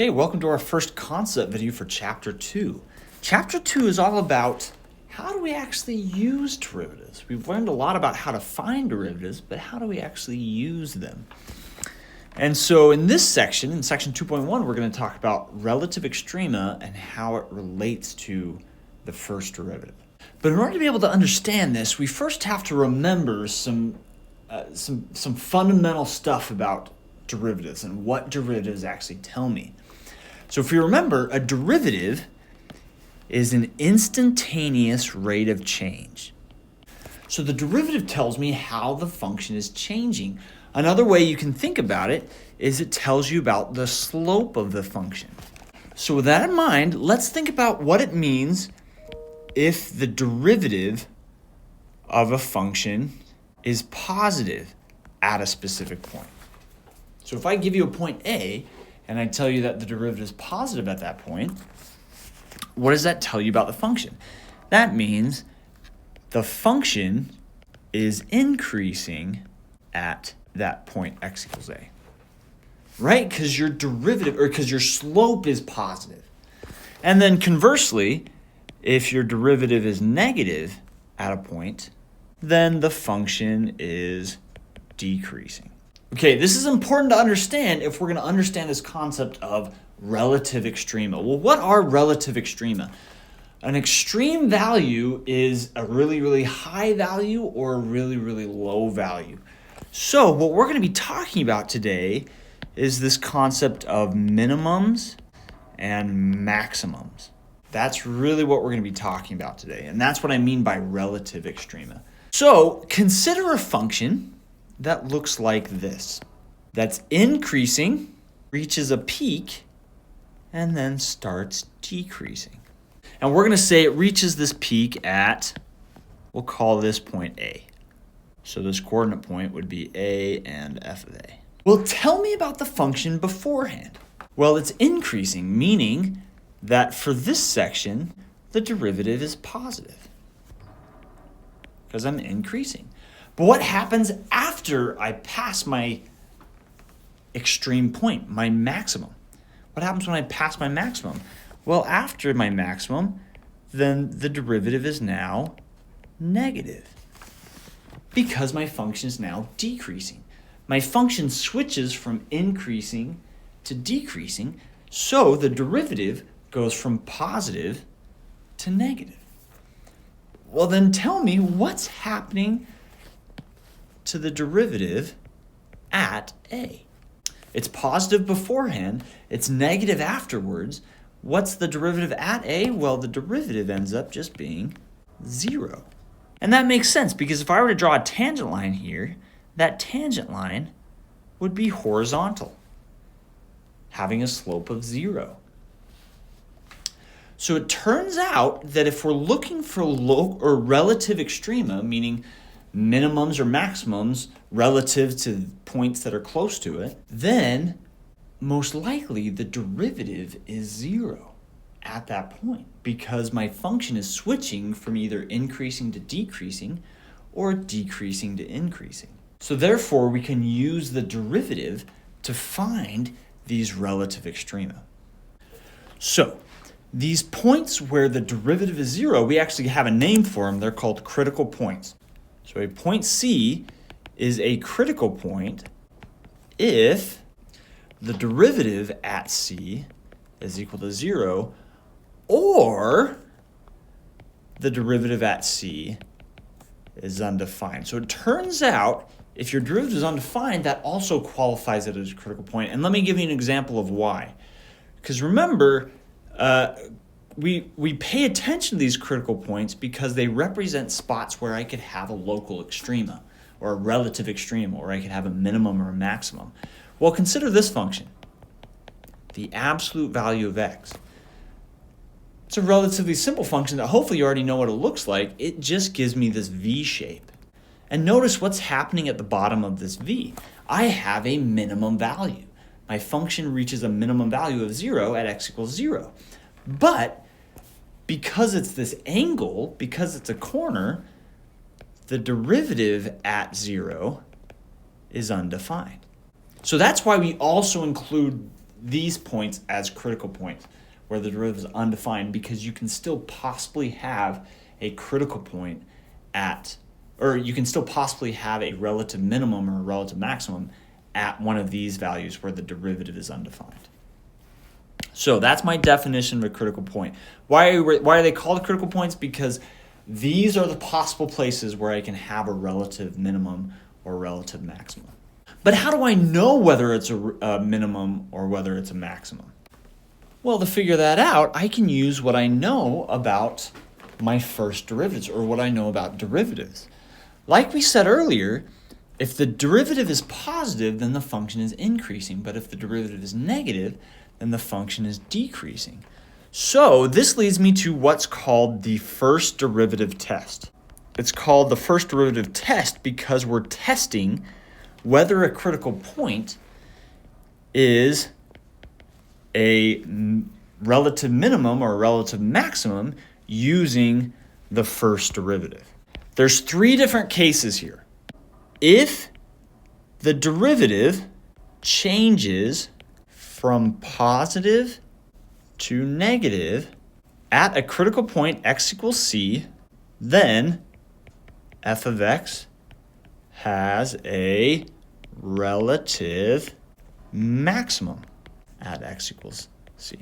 Okay, welcome to our first concept video for Chapter 2. Chapter 2 is all about how do we actually use derivatives. We've learned a lot about how to find derivatives, but how do we actually use them? And so in this section, in section 2.1, we're going to talk about relative extrema and how it relates to the first derivative. But in order to be able to understand this, we first have to remember some fundamental stuff about derivatives and what derivatives actually tell me. So if you remember, a derivative is an instantaneous rate of change. So the derivative tells me how the function is changing. Another way you can think about it is it tells you about the slope of the function. So with that in mind, let's think about what it means if the derivative of a function is positive at a specific point. So if I give you a point A, and I tell you that the derivative is positive at that point, what does that tell you about the function? That means the function is increasing at that point x equals a, right? Because your derivative, or because your slope is positive. And then conversely, if your derivative is negative at a point, then the function is decreasing. Okay, this is important to understand if we're going to understand this concept of relative extrema. Well, what are relative extrema? An extreme value is a really, really high value or a really, really low value. So what we're going to be talking about today is this concept of minimums and maximums. That's really what we're going to be talking about today, and that's what I mean by relative extrema. So consider a function that looks like this. That's increasing, reaches a peak, and then starts decreasing. And we're going to say it reaches this peak at, we'll call this point A. So this coordinate point would be A and f of A. Well, tell me about the function beforehand. Well, it's increasing, meaning that for this section, the derivative is positive because I'm increasing. But what happens after I pass my extreme point, my maximum? What happens when I pass my maximum? Well, after my maximum, then the derivative is now negative because my function is now decreasing. My function switches from increasing to decreasing, so the derivative goes from positive to negative. Well, then tell me what's happening to the derivative at A. It's positive beforehand, it's negative afterwards. What's the derivative at A? Well, the derivative ends up just being 0. And that makes sense because if I were to draw a tangent line here, that tangent line would be horizontal, having a slope of 0. So it turns out that if we're looking for relative extrema, meaning minimums or maximums relative to points that are close to it, then most likely the derivative is 0 at that point because my function is switching from either increasing to decreasing or decreasing to increasing. So therefore, we can use the derivative to find these relative extrema. So these points where the derivative is 0, we actually have a name for them. They're called critical points. So a point C is a critical point if the derivative at C is equal to 0 or the derivative at C is undefined. So it turns out if your derivative is undefined, that also qualifies it as a critical point. And let me give you an example of why. Because remember, we pay attention to these critical points because they represent spots where I could have a local extrema or a relative extrema, or I could have a minimum or a maximum. Well, consider this function, the absolute value of x. It's a relatively simple function that hopefully you already know what it looks like. It just gives me this V shape. And notice what's happening at the bottom of this V. I have a minimum value. My function reaches a minimum value of 0 at x equals 0. But because it's this angle, because it's a corner, the derivative at 0 is undefined. So that's why we also include these points as critical points where the derivative is undefined, because you can still possibly have a critical point or you can still possibly have a relative minimum or a relative maximum at one of these values where the derivative is undefined. So that's my definition of a critical point. Why are they called critical points? Because these are the possible places where I can have a relative minimum or relative maximum. But how do I know whether it's a minimum or whether it's a maximum? Well, to figure that out, I can use what I know about my first derivatives, or what I know about derivatives. Like we said earlier, if the derivative is positive, then the function is increasing. But if the derivative is negative, then the function is decreasing. So this leads me to what's called the first derivative test. It's called the first derivative test because we're testing whether a critical point is a relative minimum or a relative maximum using the first derivative. There's 3 different cases here. If the derivative changes from positive to negative at a critical point x equals c, then f of x has a relative maximum at x equals c.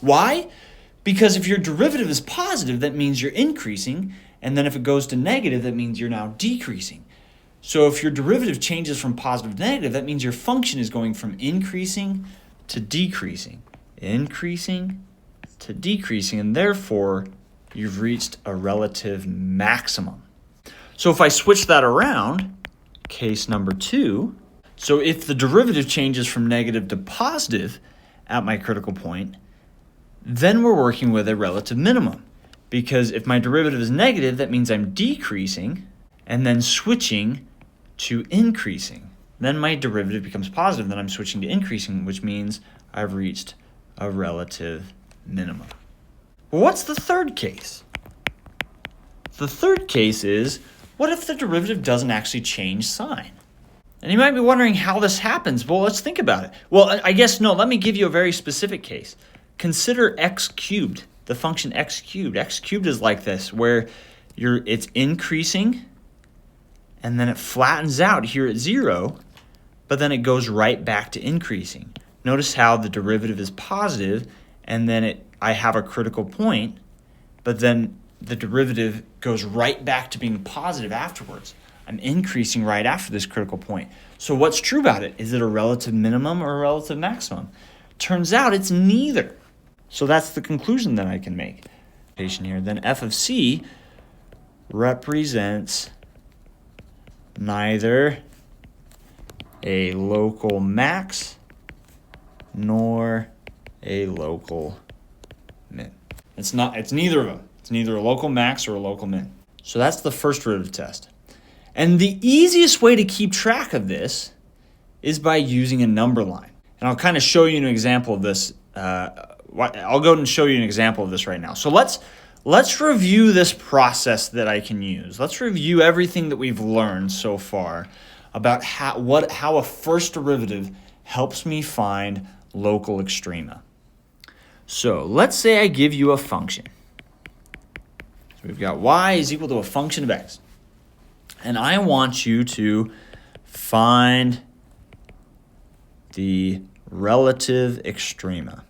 Why? Because if your derivative is positive, that means you're increasing, and then if it goes to negative, that means you're now decreasing. So if your derivative changes from positive to negative, that means your function is going from increasing to decreasing, increasing to decreasing, and therefore you've reached a relative maximum. So if I switch that around, case number 2, so if the derivative changes from negative to positive at my critical point, then we're working with a relative minimum. Because if my derivative is negative, that means I'm decreasing and then switching to increasing. Then my derivative becomes positive, then I'm switching to increasing, which means I've reached a relative minimum. Well, what's the third case? The third case is, what if the derivative doesn't actually change sign? And you might be wondering how this happens. Well, let's think about it. Well, I guess no, let me give you a very specific case. Consider x cubed, the function x cubed. X cubed is like this, where it's increasing, and then it flattens out here at 0, but then it goes right back to increasing. Notice how the derivative is positive, and then I have a critical point, but then the derivative goes right back to being positive afterwards. I'm increasing right after this critical point. So what's true about it? Is it a relative minimum or a relative maximum? Turns out it's neither. So that's the conclusion that I can make. Here, then f of c represents neither a local max nor a local min. It's neither of them. It's neither a local max or a local min. So that's the first derivative test. And the easiest way to keep track of this is by using a number line. And I'll kind of show you an example of this. I'll go and show you an example of this right now. So let's review this process that I can use. Let's review everything that we've learned so far about how a first derivative helps me find local extrema. So let's say I give you a function. So we've got y is equal to a function of x. And I want you to find the relative extrema,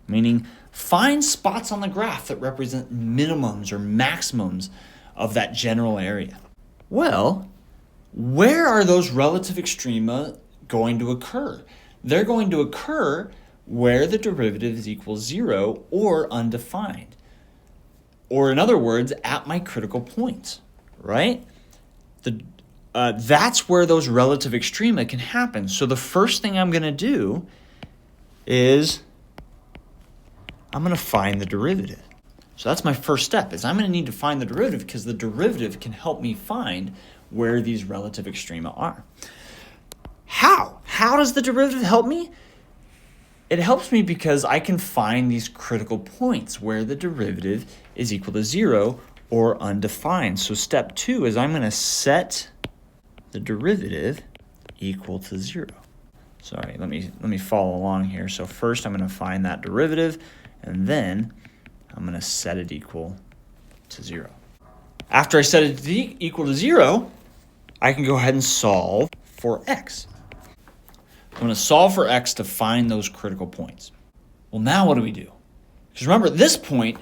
meaning find spots on the graph that represent minimums or maximums of that general area. Well, where are those relative extrema going to occur? They're going to occur where the derivative is equal to 0 or undefined. Or in other words, at my critical points, right? That's where those relative extrema can happen. So the first thing I'm going to do is I'm going to find the derivative. So that's my first step, is I'm going to need to find the derivative because the derivative can help me find where these relative extrema are. How? How does the derivative help me? It helps me because I can find these critical points where the derivative is equal to 0 or undefined. So step 2 is I'm going to set the derivative equal to 0. Sorry, let me follow along here. So first I'm going to find that derivative, and then I'm going to set it equal to 0. After I set it equal to 0, I can go ahead and solve for x. I'm going to solve for x to find those critical points. Well, now what do we do? Because remember, at this point,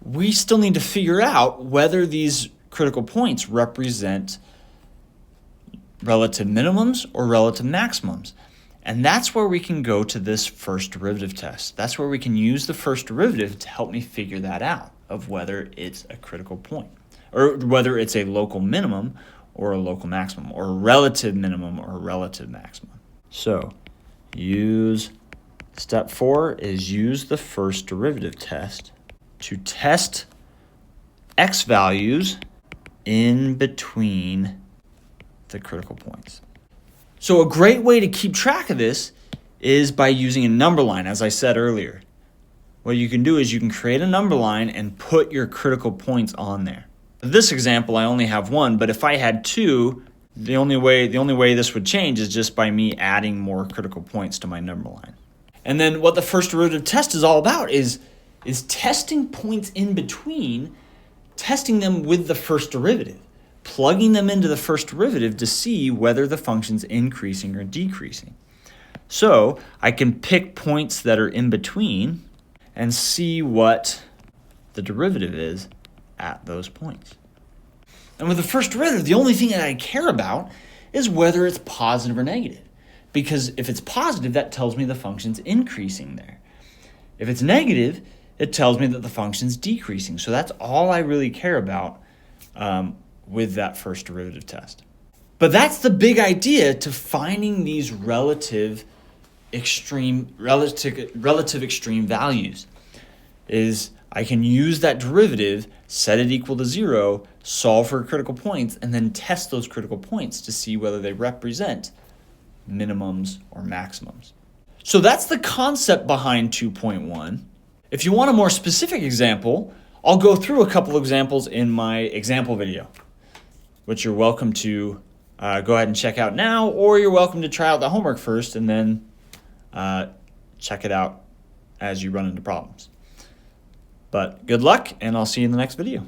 we still need to figure out whether these critical points represent relative minimums or relative maximums. And that's where we can go to this first derivative test. That's where we can use the first derivative to help me figure that out, of whether it's a critical point, or whether it's a local minimum or a local maximum, or a relative minimum or a relative maximum. So step 4 is use the first derivative test to test x values in between the critical points. So a great way to keep track of this is by using a number line, as I said earlier. What you can do is you can create a number line and put your critical points on there. In this example, I only have 1, but if I had 2, the only way this would change is just by me adding more critical points to my number line. And then what the first derivative test is all about is testing points in between, testing them with the first derivative, plugging them into the first derivative to see whether the function's increasing or decreasing. So I can pick points that are in between and see what the derivative is at those points. And with the first derivative, the only thing that I care about is whether it's positive or negative. Because if it's positive, that tells me the function's increasing there. If it's negative, it tells me that the function's decreasing. So that's all I really care about with that first derivative test. But that's the big idea to finding these relative extreme values, is I can use that derivative, set it equal to 0, solve for critical points, and then test those critical points to see whether they represent minimums or maximums. So that's the concept behind 2.1. If you want a more specific example, I'll go through a couple examples in my example video, which you're welcome to go ahead and check out now, or you're welcome to try out the homework first and then check it out as you run into problems. But good luck, and I'll see you in the next video.